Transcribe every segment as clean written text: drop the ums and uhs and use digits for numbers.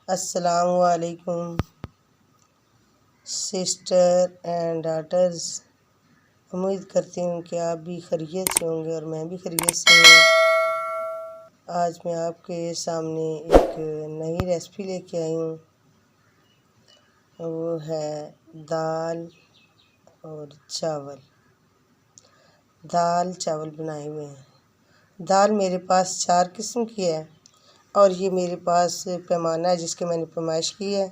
अस्सलामुअलैकुम sister and daughters. उम्मीद करती हूँ कि आप भी खैरियत से होंगे और मैं भी खैरियत से हूँ। आज मैं आपके सामने एक नई रेसिपी लेके आई हूँ। वो है दाल और चावल। दाल चावल बनाए हुए हैं। दाल मेरे पास 4 किस्म की है और ये मेरे पास पैमाना है जिसके मैंने पैमाइश की है।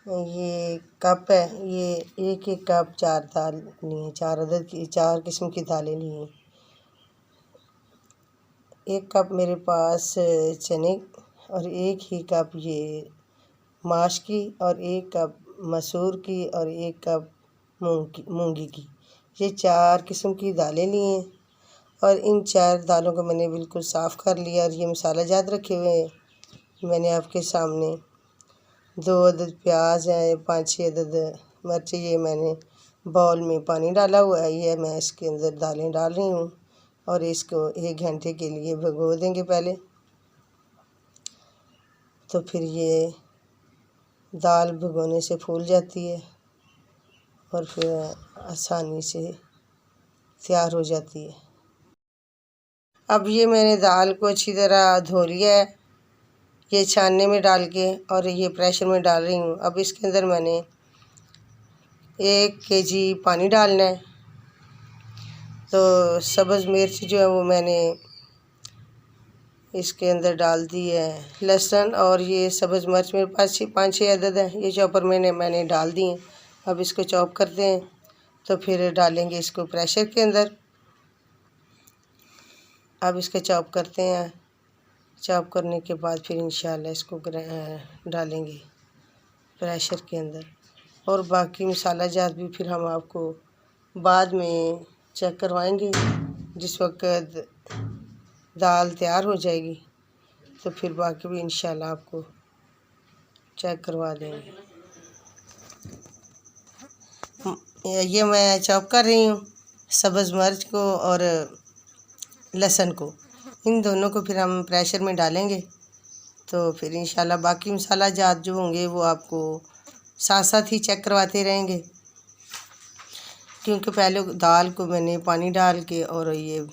ये कप है, ये एक एक कप 4 दाल ली हैं, 4 अदद की 4 किस्म की दालें ली हैं। 1 कप मेरे पास चने और 1 ही कप ये माश की और 1 कप मसूर की और 1 कप मूंगी की। ये 4 किस्म की दालें ली हैं और इन 4 दालों को मैंने बिल्कुल साफ़ कर लिया और ये मसाला जात रखे हुए हैं मैंने आपके सामने। 2 अदद प्याज है, 5-6 अदद मिर्ची। ये मैंने बाउल में पानी डाला हुआ है, ये मैं इसके अंदर दालें डाल रही हूँ और इसको 1 घंटे के लिए भिगो देंगे पहले। तो फिर ये दाल भिगोने से फूल जाती है और फिर आसानी से तैयार हो जाती है। अब ये मैंने दाल को अच्छी तरह धो लिया है, ये छानने में डाल के, और ये प्रेशर में डाल रही हूँ। अब इसके अंदर मैंने 1 केजी पानी डालना है। तो सब्ज़ मिर्च जो है वो मैंने इसके अंदर डाल दी है। लहसुन और ये सब्ज़ मिर्च मेरे पास 5-6 अदद है, ये चॉपर मैंने डाल दी हैं। अब इसको चॉप करते हैं तो फिर डालेंगे इसको प्रेशर के अंदर। अब इसको चॉप करते हैं, चॉप करने के बाद फिर इंशाल्लाह इसको डालेंगे प्रेशर के अंदर। और बाकी मसाला जात भी फिर हम आपको बाद में चेक करवाएंगे। जिस वक्त दाल तैयार हो जाएगी तो फिर बाकी भी इंशाल्लाह आपको चेक करवा देंगे। ये मैं चॉप कर रही हूँ सब्ज़ मिर्च को और लहसुन को, इन दोनों को फिर हम प्रेशर में डालेंगे। तो फिर इंशाल्लाह बाकी मसाला जात जो होंगे वो आपको साथ साथ ही चेक करवाते रहेंगे, क्योंकि पहले दाल को मैंने पानी डाल के और ये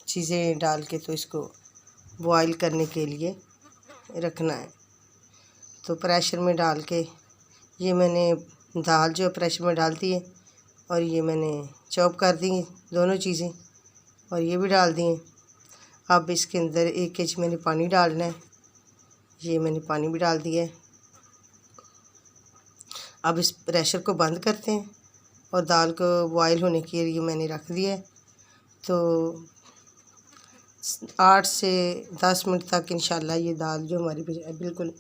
चीज़ें डाल के तो इसको बॉईल करने के लिए रखना है। तो प्रेशर में डाल के ये मैंने दाल जो प्रेशर में डाल दी है और ये मैंने चॉप कर दी हैं दोनों चीज़ें और ये भी डाल दी हैं। अब इसके अंदर 1 केजी मैंने पानी डालना है, ये मैंने पानी भी डाल दिया है। अब इस प्रेशर को बंद करते हैं और दाल को बॉईल होने के लिए मैंने रख दिया है। तो 8 से 10 मिनट तक इंशाल्लाह ये दाल जो हमारी बिल्कुल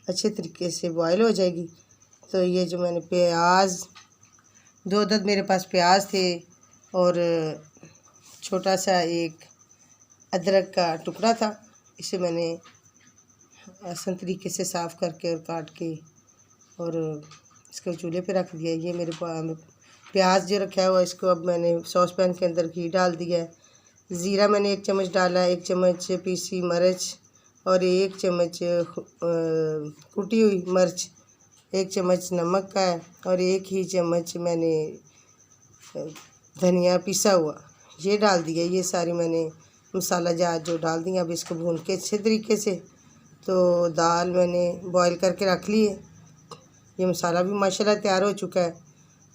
अच्छे तरीके से बॉईल हो जाएगी। तो ये जो मैंने प्याज 2 अदद मेरे पास प्याज थे और छोटा सा एक अदरक का टुकड़ा था, इसे मैंने आसान तरीके से साफ़ करके और काट के और इसको चूल्हे पे रख दिया। ये मेरे प्याज जो रखा हुआ है इसको अब मैंने सॉस पैन के अंदर घी डाल दिया है। ज़ीरा मैंने 1 चम्मच डाला है, 1 चम्मच पीसी मिर्च और 1 चम्मच कुटी हुई मिर्च, 1 चम्मच नमक का है और 1 ही चम्मच मैंने धनिया पिसा हुआ ये डाल दिया। ये सारी मैंने मसाला जात जो डाल दिया। अब इसको भून के अच्छे तरीके से, तो दाल मैंने बॉईल करके रख ली है। ये मसाला भी माशाल्लाह तैयार हो चुका है।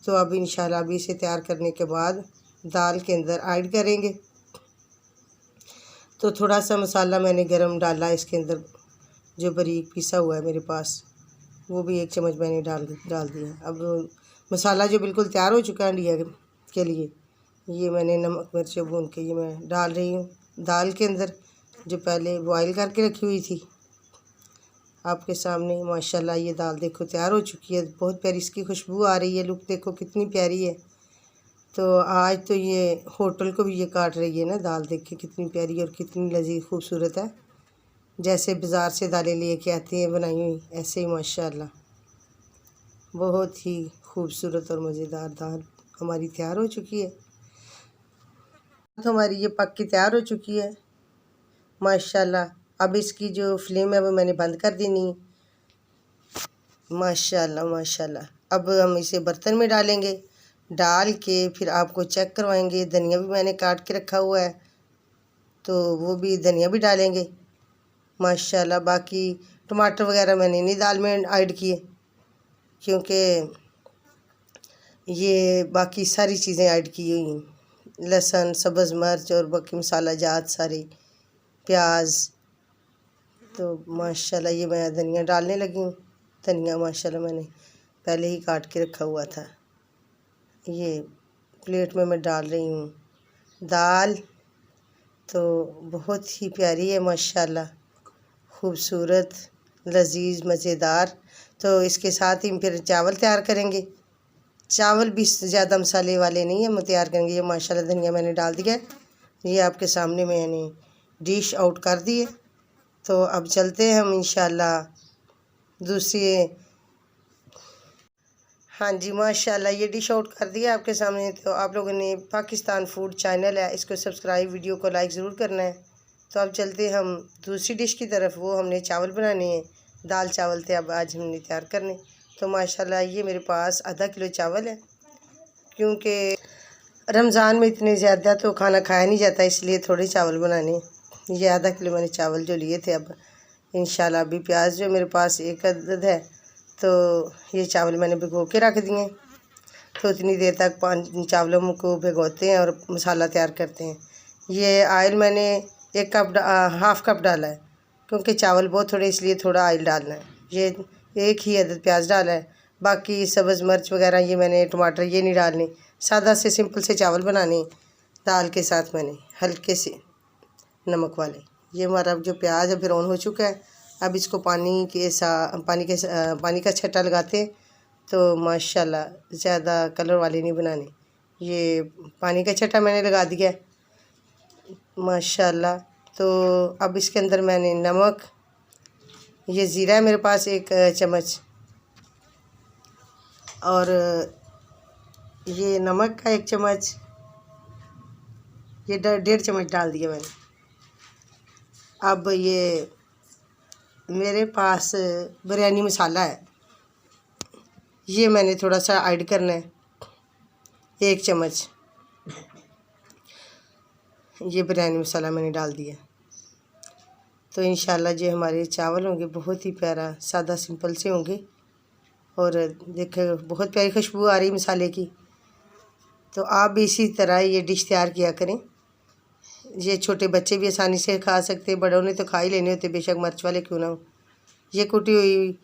तो अब इंशाल्लाह अभी इसे तैयार करने के बाद दाल के अंदर ऐड करेंगे। तो थोड़ा सा मसाला मैंने गरम डाला इसके अंदर, जो बारीक पिसा हुआ है मेरे पास वो भी 1 चम्मच मैंने डाल दिया। अब मसाला जो बिल्कुल तैयार हो चुका है इंडिया के लिए, ये मैंने नमक मिर्च भून के ये मैं डाल रही हूँ दाल के अंदर, जो पहले बॉईल करके रखी हुई थी। आपके सामने माशाल्लाह ये दाल देखो तैयार हो चुकी है। बहुत प्यारी इसकी खुशबू आ रही है, लुक देखो कितनी प्यारी है। तो आज तो ये होटल को भी ये काट रही है ना दाल, देखिए कितनी प्यारी और कितनी लजीज खूबसूरत है। जैसे बाज़ार से दालें लेके आती हैं बनाई हुई, ऐसे ही माशाल्लाह बहुत ही खूबसूरत और मज़ेदार दाल हमारी तैयार हो चुकी है। तो हमारी ये पक के तैयार हो चुकी है माशाल्लाह। अब इसकी जो फ्लेम है वो मैंने बंद कर देनी है माशाल्लाह माशाल्लाह। अब हम इसे बर्तन में डालेंगे, डाल के फिर आपको चेक करवाएंगे। धनिया भी मैंने काट के रखा हुआ है, तो वो भी धनिया भी डालेंगे माशाल्लाह। बाकी टमाटर वगैरह मैंने नहीं दाल में ऐड किए, क्योंकि ये बाकी सारी चीज़ें ऐड की हुई हैं, लहसुन, सब्ज़ मिर्च और बाकी मसाला जात सारे, प्याज। तो माशाल्लाह ये मैं धनिया डालने लगी हूँ। धनिया माशाल्लाह मैंने पहले ही काट के रखा हुआ था। ये प्लेट में मैं डाल रही हूँ। दाल तो बहुत ही प्यारी है माशाल्लाह, खूबसूरत, लजीज, मज़ेदार। तो इसके साथ ही फिर चावल तैयार करेंगे। चावल भी ज़्यादा मसाले वाले नहीं है, हम तैयार करेंगे। ये माशाल्लाह धनिया मैंने डाल दिया है, ये आपके सामने मैंने डिश आउट कर दी है। तो अब चलते हैं हम इंशाल्लाह दूसरी। हाँ जी माशाल्लाह ये डिश आउट कर दिया आपके सामने। तो आप लोगों ने पाकिस्तान फूड चैनल है, इसको सब्सक्राइब, वीडियो को लाइक ज़रूर करना है। तो अब चलते हम दूसरी डिश की तरफ। वो हमने चावल बनाने हैं, दाल चावल थे, अब आज हमने तैयार करने। तो माशाल्लाह ये मेरे पास आधा किलो चावल है, क्योंकि रमज़ान में इतने ज़्यादा तो खाना खाया नहीं जाता, इसलिए थोड़े चावल बनाने। ये आधा किलो मैंने चावल जो लिए थे। अब इंशाल्लाह अभी प्याज जो मेरे पास एक अदद है, तो ये चावल मैंने भिगो के रख दिए। तो इतनी देर तक चावलों को भिगोते हैं और मसाला तैयार करते हैं। ये ऑयल मैंने एक कप हाफ़ कप डाला है, क्योंकि चावल बहुत थोड़े, इसलिए थोड़ा ऑयल डालना है। ये एक ही अदद प्याज डाला है, बाकी सब्ज़ मिर्च वगैरह ये मैंने, टमाटर ये नहीं डालने। सादा से सिंपल से चावल बनाने। दाल के साथ मैंने हल्के से नमक वाले। ये हमारा जो प्याज है ब्राउन हो चुका है। अब इसको पानी का छट्टा लगाते हैं। तो माशाल्लाह ज़्यादा कलर वाले नहीं बनाने। ये पानी का छट्टा मैंने लगा दिया माशाल्लाह। तो अब इसके अंदर मैंने नमक, ये ज़ीरा है मेरे पास एक चम्मच, और ये नमक का एक चम्मच, ये 1.5 चम्मच डाल दिया मैंने। अब ये मेरे पास बिरयानी मसाला है, ये मैंने थोड़ा सा ऐड करना है, 1 चम्मच। ये बिरयानी मसाला मैंने डाल दिया। तो इंशाल्लाह जो हमारे चावल होंगे बहुत ही प्यारा, सादा सिंपल से होंगे। और देखो बहुत प्यारी खुशबू आ रही मसाले की। तो आप भी इसी तरह ये डिश तैयार किया करें। ये छोटे बच्चे भी आसानी से खा सकते हैं, बड़ों ने तो खा ही लेने होते, बेशक मिर्च वाले क्यों ना हो। ये कुटी हुई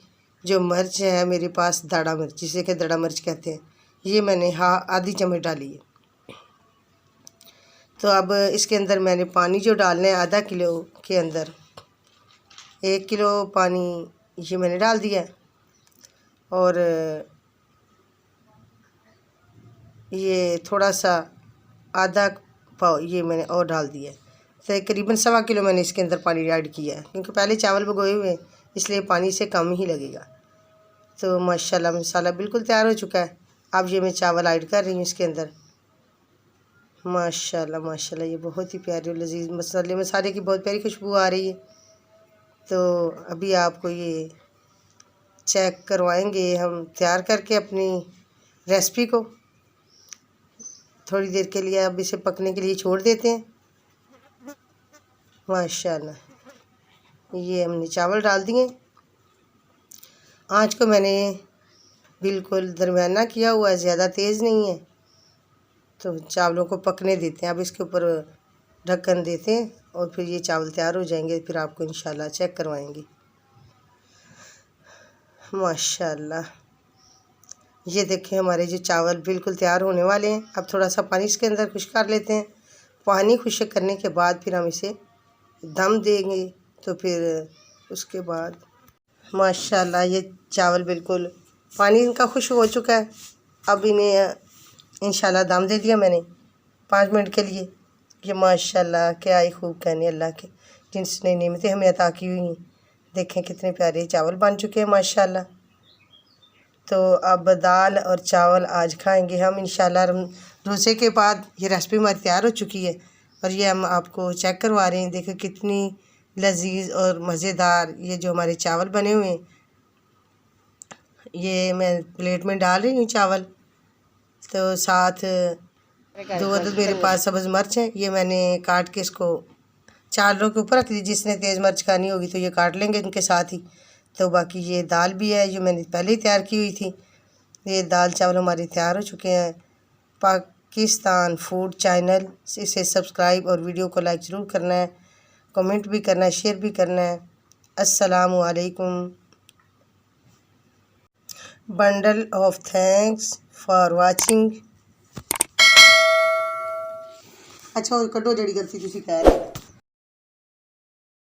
जो मिर्च है मेरे पास, दाड़ा मिर्च जिसे कि दड़ा मिर्च कहते हैं, ये मैंने आधी चम्मच डाली है। तो अब इसके अंदर मैंने पानी जो डालना है, आधा किलो के अंदर 1 किलो पानी ये मैंने डाल दिया है। और ये थोड़ा सा आधा पाव ये मैंने और डाल दिया है। तो करीबन 1.25 किलो मैंने इसके अंदर पानी ऐड किया है, क्योंकि पहले चावल भिगोए हुए हैं, इसलिए पानी से कम ही लगेगा। तो माशाल्लाह मसाला बिल्कुल तैयार हो चुका है। अब ये मैं चावल ऐड कर रही हूँ इसके अंदर। माशाल्लाह माशाल्लाह ये बहुत ही प्यारी और लजीज मसाले की बहुत प्यारी खुशबू आ रही है। तो अभी आपको ये चेक करवाएंगे हम तैयार करके अपनी रेसिपी को। थोड़ी देर के लिए अब इसे पकने के लिए छोड़ देते हैं। माशाल्लाह ये हमने चावल डाल दिए। आँच को मैंने बिल्कुल दरमियाना किया हुआ है, ज़्यादा तेज़ नहीं है। तो चावलों को पकने देते हैं। अब इसके ऊपर ढक्कन देते हैं और फिर ये चावल तैयार हो जाएंगे, फिर आपको इंशाल्लाह चेक करवाएंगे। माशाल्लाह ये देखें हमारे जो चावल बिल्कुल तैयार होने वाले हैं। अब थोड़ा सा पानी इसके अंदर खुश्क कर लेते हैं। पानी खुश्क करने के बाद फिर हम इसे दम देंगे। तो फिर उसके बाद माशाल्लाह ये चावल बिल्कुल पानी इनका खुश्क हो चुका है। अब इन्हें इंशाल्लाह दम दे दिया मैंने 5 मिनट के लिए। ये माशाल्लाह क्या ही खूब कहने अल्लाह के, जिसने नेमतें हमें अता की हुई हैं। देखें कितने प्यारे चावल बन चुके हैं माशाल्लाह। तो अब दाल और चावल आज खाएंगे हम इंशाल्लाह। रोज़े के बाद ये रेसिपी हमारी तैयार हो चुकी है और ये हम आपको चेक करवा रहे हैं। देखो कितनी लजीज और मज़ेदार ये जो हमारे चावल बने हुए हैं। ये मैं प्लेट में डाल रही हूँ चावल। तो साथ 2 अदद मेरे पास सब्ज़ मिर्च हैं, ये मैंने काट के इसको चावलों के ऊपर रख दी। जिसने तेज़ मिर्च खानी होगी तो ये काट लेंगे इनके साथ ही। तो बाकी ये दाल भी है जो मैंने पहले ही तैयार की हुई थी। ये दाल चावल हमारे तैयार हो चुके हैं। पाकिस्तान फूड चैनल इसे सब्सक्राइब और वीडियो को लाइक ज़रूर करना है, कमेंट भी करना है, शेयर भी करना है। अस्सलामु अलैकुम। Bundle of thanks for watching. अच्छा कड्डो जड़ी गलती तुसी कह रहे